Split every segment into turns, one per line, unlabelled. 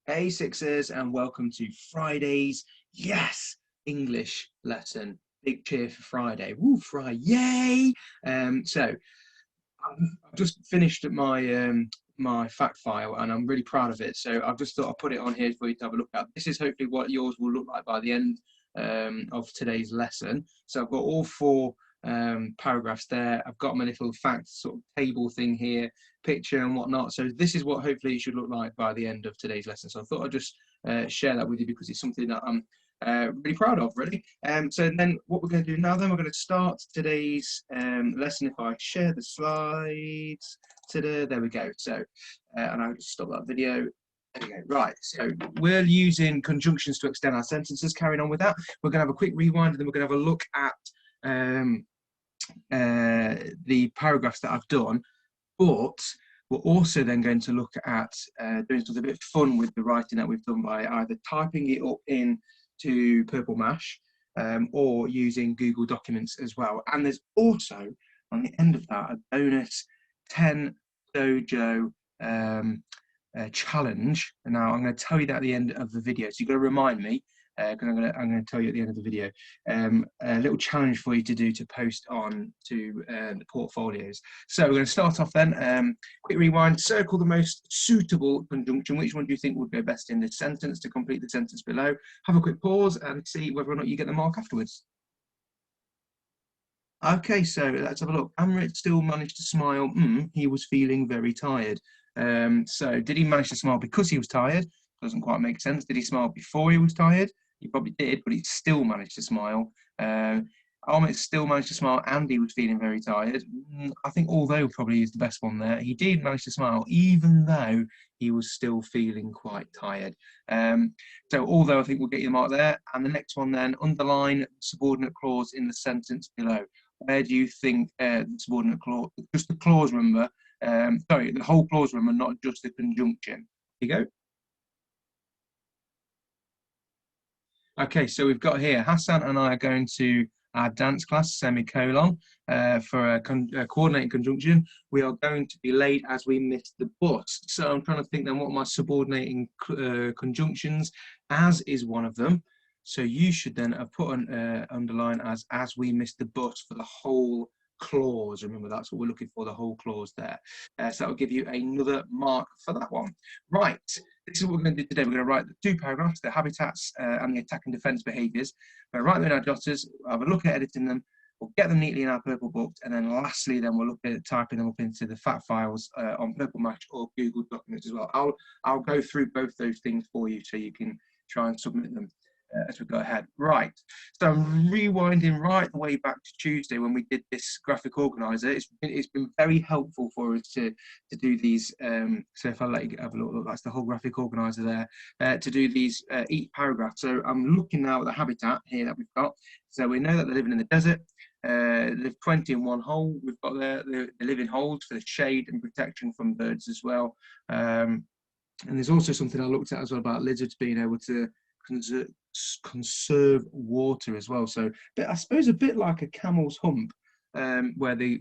A6ers, and welcome to Friday's English lesson. Big cheer for Friday. Woo, Friday, yay! So I've just finished my fact file and I'm really proud of it. So I've just thought I'll put it on here for you to have a look at. This is hopefully what yours will look like by the end of today's lesson. So I've got all four paragraphs there. I've got my little fact sort of table thing here, picture and whatnot. So this is what hopefully it should look like by the end of today's lesson. So I thought I'd just share that with you because it's something that I'm really proud of, really. So then what we're going to do now, then we're going to start today's lesson. If I share the slides, there we go. So, and I'll just stop that video. There we go. Right, so we're using conjunctions to extend our sentences. Carrying on with that, we're going to have a quick rewind and then we're going to have a look at the paragraphs that I've done, but we're also then going to look at doing something a bit fun with the writing that we've done by either typing it up into Purple Mash or using Google Documents as well. And there's also, on the end of that, a bonus 10 dojo challenge. And now I'm going to tell you that at the end of the video, so you've got to remind me because I'm going to tell you at the end of the video a little challenge for you to do to post on to the portfolios. So we're going to start off then. Quick rewind. Circle the most suitable conjunction. Which one do you think would go best in this sentence to complete the sentence below? Have a quick pause and see whether or not you get the mark afterwards. Okay, so let's have a look. Amrit still managed to smile. He was feeling very tired. So did he manage to smile because he was tired? Doesn't quite make sense. Did he smile before he was tired? He probably did, but he still managed to smile. Amit still managed to smile and he was feeling very tired. I think although probably is the best one there. He did manage to smile even though he was still feeling quite tired. So although I think we'll get you the mark there. And the next one then, underline subordinate clause in the sentence below. Where do you think the subordinate clause, just the clause, remember, sorry, the whole clause, remember, not just the conjunction. Here you go. Okay, so we've got here, Hassan and I are going to our dance class, semicolon, for a coordinating conjunction. We are going to be late as we miss the bus. So I'm trying to think then what my subordinating conjunctions, as is one of them. So you should then have put an underline as we miss the bus for the whole clause. Remember, that's what we're looking for, the whole clause there. So that will give you another mark for that one. Right. This is what we're going to do today. We're going to write the two paragraphs, the habitats and the attack and defence behaviours. We'll write them in our jotters, have a look at editing them, we'll get them neatly in our Purple book, and then lastly, then we'll look at typing them up into the fact files on Purple Match or Google Documents as well. I'll go through both those things for you so you can try and submit them as we go ahead. Right, so I'm rewinding right the way back to Tuesday when we did this graphic organizer. It's been very helpful for us to do these. So if I let you have a look, that's the whole graphic organizer there, to do these each paragraph. So I'm looking now at the habitat here that we've got. So we know that they're living in the desert. Live 20 in one hole. We've got the living holes for the shade and protection from birds as well. And there's also something I looked at as well about lizards being able to conserve water as well. So I suppose a bit like a camel's hump, where they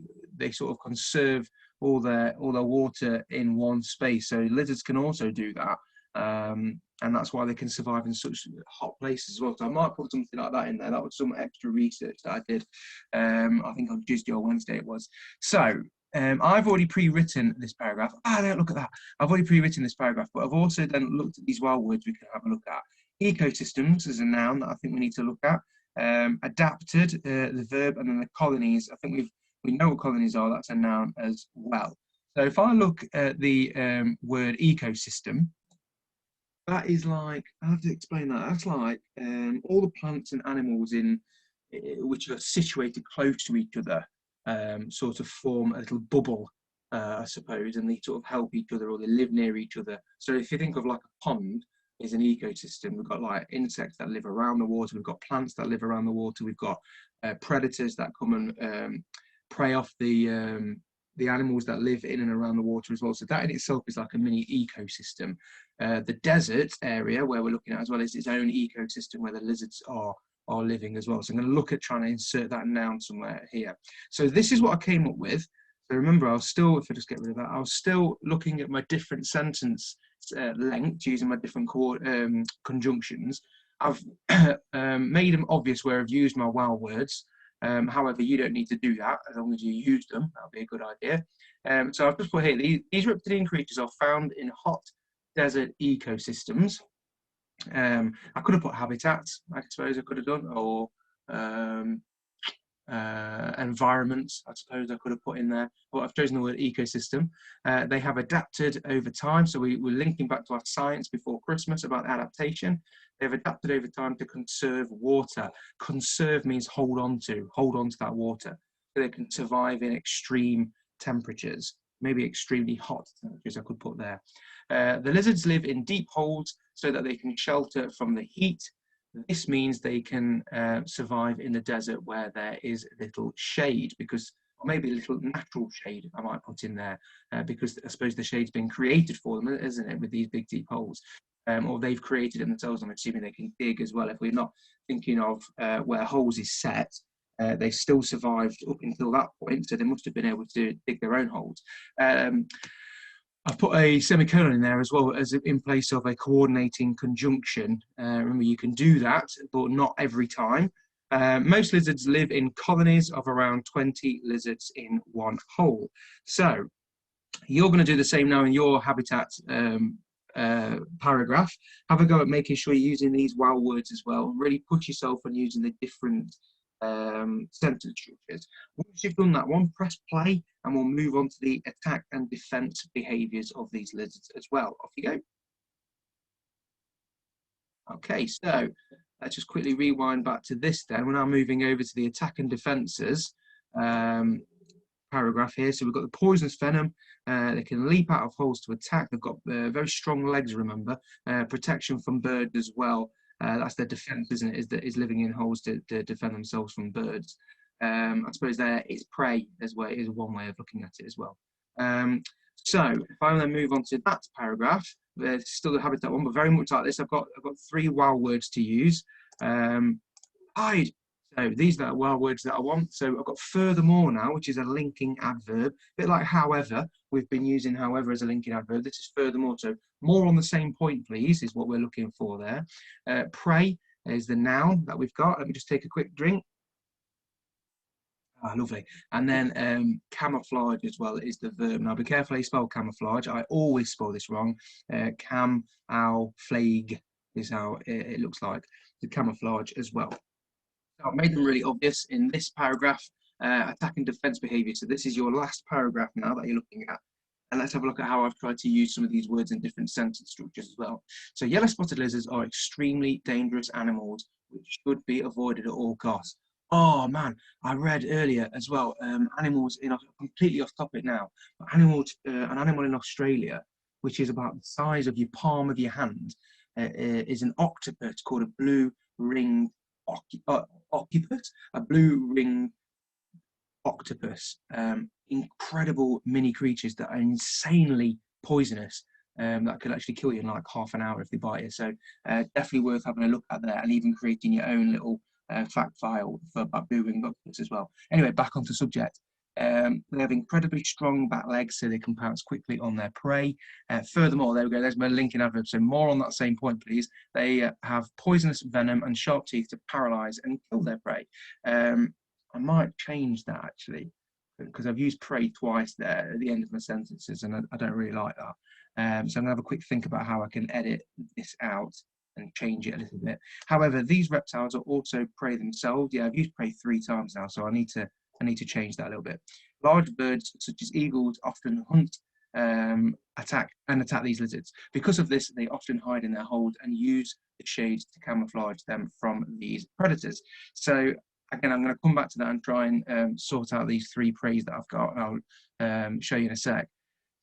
sort of conserve all their water in one space. So lizards can also do that, and that's why they can survive in such hot places as well. So I might put something like that in there. That was some extra research that I did. I think on Tuesday or Wednesday it was. So I've already pre-written this paragraph. Look at that. I've already pre-written this paragraph, but I've also then looked at these wild words we can have a look at. Ecosystems is a noun that I think we need to look at. Adapted, the verb, and then the colonies. I think we know what colonies are. That's a noun as well. So if I look at the word ecosystem, that is like, I have to explain that. That's like all the plants and animals which are situated close to each other, sort of form a little bubble, I suppose, and they sort of help each other or they live near each other. So if you think of like a pond is an ecosystem, we've got like insects that live around the water, we've got plants that live around the water, we've got predators that come and prey off the animals that live in and around the water as well. So that in itself is like a mini ecosystem. The desert area where we're looking at as well is its own ecosystem where the lizards are living as well. So I'm going to look at trying to insert that noun somewhere here. So this is what I came up with. So remember, I was still, if I just get rid of that, I was still looking at my different sentence lengths using my different conjunctions. I've made them obvious where I've used my wow words. However, you don't need to do that as long as you use them. That'll be a good idea. So I've just put here, these reptilian creatures are found in hot desert ecosystems. I could have put habitats, I suppose I could have done, or environments, I suppose I could have put in there, but I've chosen the word ecosystem. They have adapted over time, so we're linking back to our science before Christmas about adaptation. They've adapted over time to conserve water. Conserve means hold on to that water, so they can survive in extreme temperatures, maybe extremely hot temperatures I could put there. The lizards live in deep holes so that they can shelter from the heat. This means they can survive in the desert where there is little shade, because, or maybe a little natural shade I might put in there, because I suppose the shade's been created for them, isn't it, with these big deep holes, or they've created it themselves. I'm assuming they can dig as well. If we're not thinking of where holes is set, they still survived up until that point, so they must have been able to dig their own holes. I've put a semicolon in there as well, as in place of a coordinating conjunction. Remember, you can do that, but not every time. Most lizards live in colonies of around 20 lizards in one hole. So you're going to do the same now in your habitat paragraph. Have a go at making sure you're using these wow words as well. Really push yourself on using the different sentence structures. Once you've done that one, press play and we'll move on to the attack and defense behaviors of these lizards as well. Off you go. Okay, so let's just quickly rewind back to this then. We're now moving over to the attack and defenses paragraph here. So we've got the poisonous venom. They can leap out of holes to attack. They've got very strong legs, remember. Protection from birds as well. That's their defense, isn't it? Is living in holes to defend themselves from birds. I suppose it's prey as well, is one way of looking at it as well. So if I then move on to that paragraph, there's still the habitat one, but very much like this. I've got 3 wow words to use. Hide. So these are the wow words that I want. So I've got furthermore now, which is a linking adverb, a bit like however. We've been using however as a linking adverb. This is furthermore. So more on the same point, please, is what we're looking for there. Prey is the noun that we've got. Let me just take a quick drink. Ah, lovely. And then camouflage as well is the verb. Now be careful how you spell camouflage. I always spell this wrong. Flag is how it looks like. The camouflage as well. So I've made them really obvious in this paragraph. Attack and defense behavior. So this is your last paragraph now that you're looking at. And let's have a look at how I've tried to use some of these words in different sentence structures as well. So yellow-spotted lizards are extremely dangerous animals which should be avoided at all costs. Oh man, I read earlier as well, animals completely off topic now, but an animal in Australia, which is about the size of your palm of your hand, is an octopus called a blue-ringed octopus, a blue-ringed octopus. Incredible mini creatures that are insanely poisonous, that could actually kill you in like half an hour if they bite you. So definitely worth having a look at there, and even creating your own little fact file for blue-ringed octopus as well. Anyway, back onto subject. They have incredibly strong back legs, so they can pounce quickly on their prey. Furthermore, there we go, there's my linking adverb. So more on that same point, please. They have poisonous venom and sharp teeth to paralyze and kill their prey. I might change that actually, because I've used prey twice there at the end of my sentences, and I don't really like that. So I'm gonna have a quick think about how I can edit this out and change it a little bit. However, these reptiles are also prey themselves. Yeah, I've used prey 3 times now, so I need to change that a little bit. Large birds such as eagles often hunt, attack these lizards. Because of this, they often hide in their holes and use the shades to camouflage them from these predators. So again, I'm going to come back to that and try and sort out these 3 preys that I've got, and I'll show you in a sec.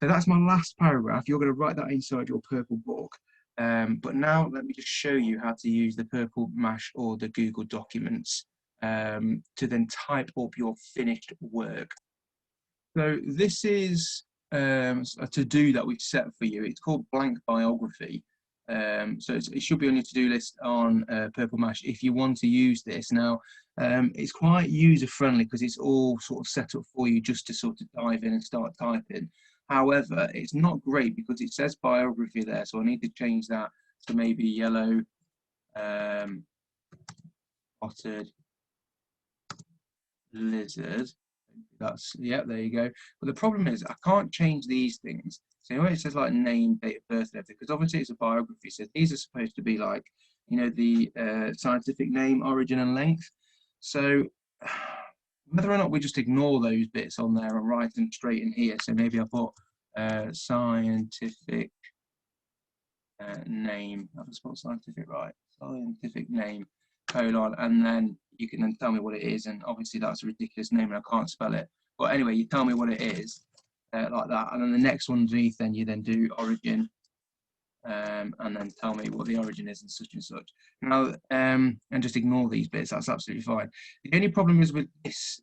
So that's my last paragraph. You're going to write that inside your purple book. But now let me just show you how to use the Purple Mash or the Google Documents to then type up your finished work. So this is a to-do that we've set for you. It's called blank biography. So it should be on your to-do list on Purple Mash if you want to use this. Now, it's quite user-friendly because it's all sort of set up for you just to sort of dive in and start typing. However, it's not great because it says biography there, so I need to change that to maybe yellow spotted lizard. That's, yeah, there you go. But the problem is I can't change these things. So anyway, it says like name, date of birth, and everything, because obviously it's a biography. So these are supposed to be like, you know, the scientific name, origin, and length. So whether or not we just ignore those bits on there and write them straight in here. So maybe I put scientific name. I've spelled scientific right. Scientific name, colon, and then you can then tell me what it is. And obviously that's a ridiculous name and I can't spell it. But anyway, you tell me what it is, like that. And then the next one underneath, then you then do origin, and then tell me what the origin is and such. Now, and just ignore these bits. That's absolutely fine. The only problem is with this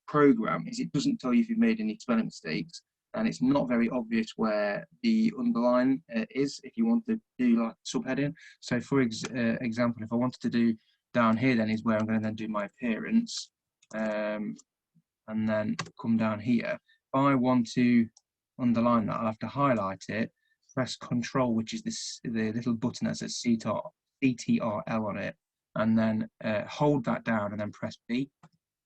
program is it doesn't tell you if you've made any spelling mistakes, and it's not very obvious where the underline is if you want to do like subheading. So for example, if I wanted to do down here, then is where I'm going to then do my appearance, and then come down here. If I want to underline that, I'll have to highlight it, press Control, which is the little button that says CTRL on it, and then hold that down and then press B.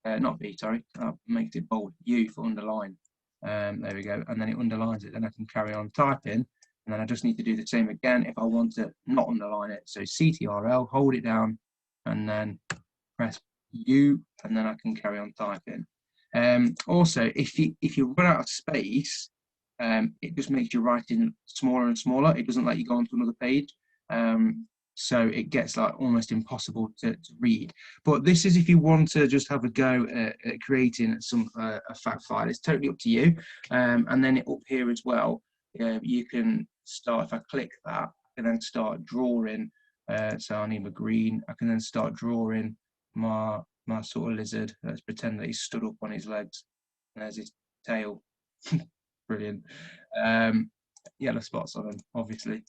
Not B, sorry, I'll make it bold, U for underline. There we go, and then it underlines it. Then I can carry on typing, and then I just need to do the same again if I want to not underline it. So CTRL, hold it down, and then press U, and then I can carry on typing. Also, if you run out of space, it just makes your writing smaller and smaller. It doesn't let you go onto another page. So it gets like almost impossible to read. But this is if you want to just have a go at creating a fact file. It's totally up to you. And then up here as well, you can start, if I click that, I can then start drawing. So I need a green. I can then start drawing my sort of lizard. Let's pretend that he's stood up on his legs. And there's his tail. Brilliant. Yellow spots on them, obviously.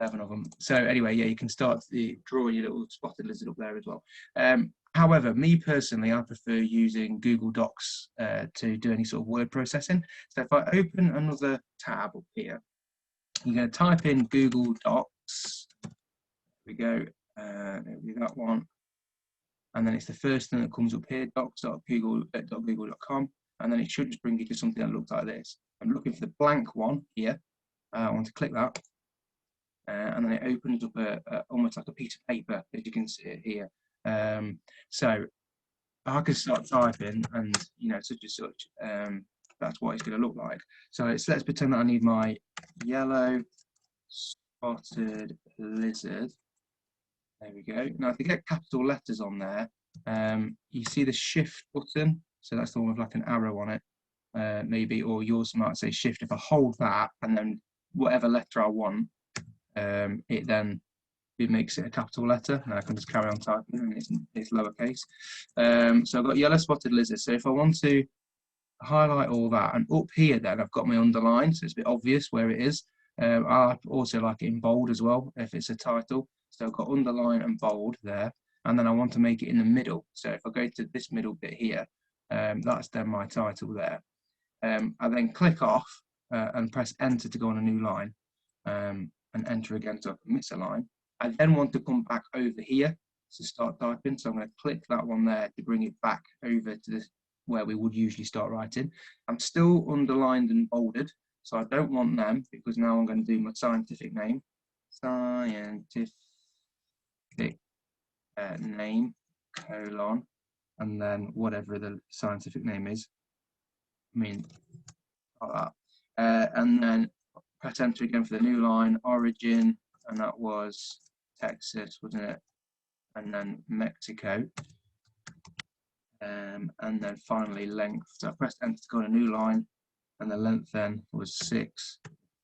11 of them. So anyway, yeah, you can start drawing your little spotted lizard up there as well. However, me personally, I prefer using Google Docs to do any sort of word processing. So if I open another tab up here, you're going to type in Google Docs. There we go. It'll be that one. And then it's the first thing that comes up here, docs.google.com. And then it should just bring you to something that looks like this. I'm looking for the blank one here. I want to click that. And then it opens up almost like a piece of paper, as you can see it here. So I can start typing, and you know, such and such. That's what it's going to look like. So let's pretend that I need my yellow spotted lizard. There we go. Now, if you get capital letters on there, you see the Shift button. So that's the one with like an arrow on it, maybe, or yours might say Shift. If I hold that and then whatever letter I want, it makes it a capital letter, and I can just carry on typing, and it's lowercase. So I've got yellow spotted lizard. So if I want to highlight all that, and up here then I've got my underline, so it's a bit obvious where it is. I also like it in bold as well if it's a title. So I've got underline and bold there, and then I want to make it in the middle. So if I go to this middle bit here, that's then my title there. I then click off and press enter to go on a new line. And enter again so I can miss a line. I then want to come back over here to start typing. So I'm going to click that one there to bring it back over to this where we would usually start writing. I'm still underlined and bolded, so I don't want them because now I'm going to do my scientific name. Scientific name, colon, and then whatever the scientific name is. I mean, like that. And then press enter again for the new line, origin, and that was Texas, wasn't it? And then Mexico. And then finally length. So I pressed enter to go on a new line, and the length then was 6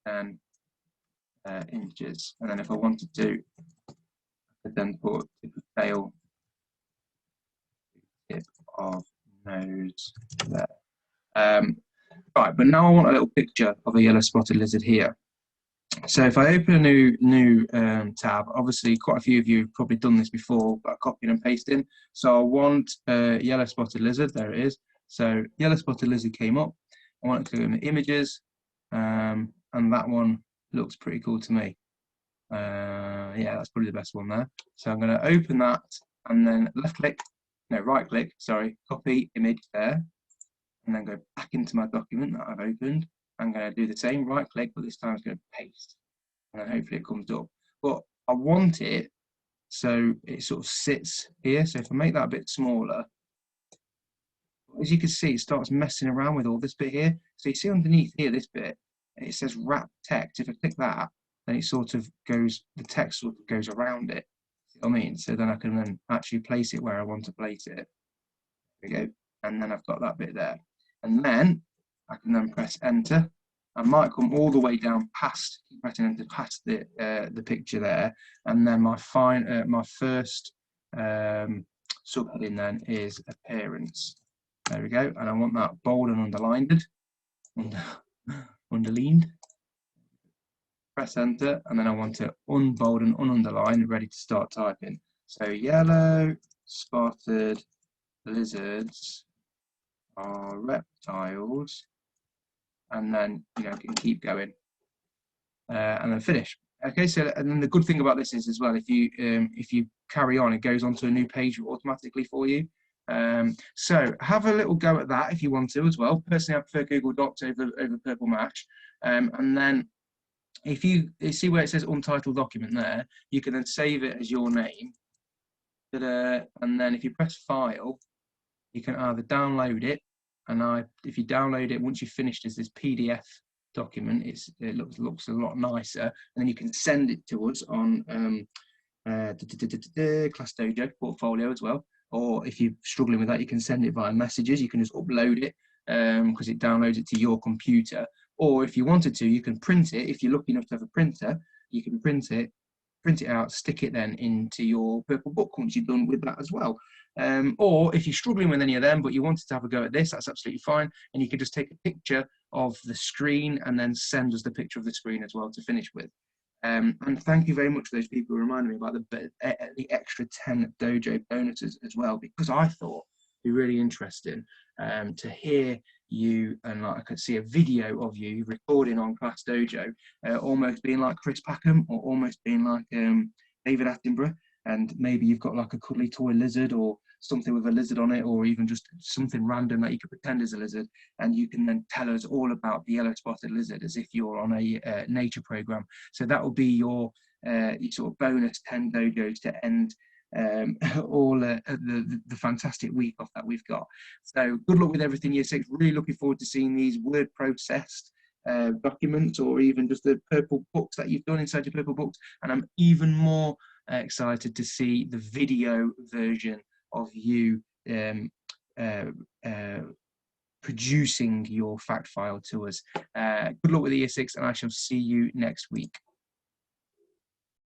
10 inches. And then if I wanted to, I could then put tip of tail, tip of nose there. Right, but now I want a little picture of a yellow spotted lizard here. So if I open a new tab, obviously quite a few of you have probably done this before, but copying and pasting. So I want a yellow spotted lizard, there it is. So yellow spotted lizard came up. I want to go in the images, and that one looks pretty cool to me. Yeah, that's probably the best one there. So I'm going to open that and then right click, sorry, copy image there, and then go back into my document that I've opened. I'm going to do the same, right click, but this time I'm going to paste, and then hopefully it comes up. But I want it so it sort of sits here. So if I make that a bit smaller, as you can see, it starts messing around with all this bit here. So you see underneath here, this bit, it says wrap text. If I click that, then it sort of goes, the text sort of goes around it. See what I mean? So then I can then actually place it where I want to place it. There we go. And then I've got that bit there. And then I can then press enter. I might come all the way down past, keep pressing enter past the picture there. And then my first subheading then is appearance. There we go, and I want that bold and underlined. Underlined. Press enter, and then I want to unbold and ununderline, ready to start typing. So yellow spotted lizards are reptiles, and then you can keep going, and then finish. Okay, so and then the good thing about this is as well, if you carry on, it goes onto a new page automatically for you. So have a little go at that if you want to as well. Personally, I prefer Google Docs over Purple Match. And then if you see where it says untitled document there, you can then save it as your name. And then if you press file, you can either download it, and if you download it, once you've finished as this PDF document, it looks a lot nicer, and then you can send it to us on Class Dojo portfolio as well. Or if you're struggling with that, you can send it via messages. You can just upload it because it downloads it to your computer. Or if you wanted to, you can print it. If you're lucky enough to have a printer, you can print it out, stick it then into your purple book once you're done with that as well. Or if you're struggling with any of them, but you wanted to have a go at this, that's absolutely fine. And you can just take a picture of the screen and then send us the picture of the screen as well to finish with. And thank you very much for those people who reminded me about the extra 10 dojo bonuses as well, because I thought it'd be really interesting to hear you, and I could see a video of you recording on Class Dojo, almost being like Chris Packham or almost being like David Attenborough, and maybe you've got like a cuddly toy lizard or something with a lizard on it, or even just something random that you could pretend is a lizard, and you can then tell us all about the yellow spotted lizard as if you're on a nature program. So that will be your sort of bonus 10 dojos to end all the fantastic week off that we've got. So good luck with everything, Year 6. Really looking forward to seeing these word processed documents, or even just the purple books that you've done inside your purple books. And I'm even more excited to see the video version of you producing your fact file to us. Good luck with the Year 6, and I shall see you next week.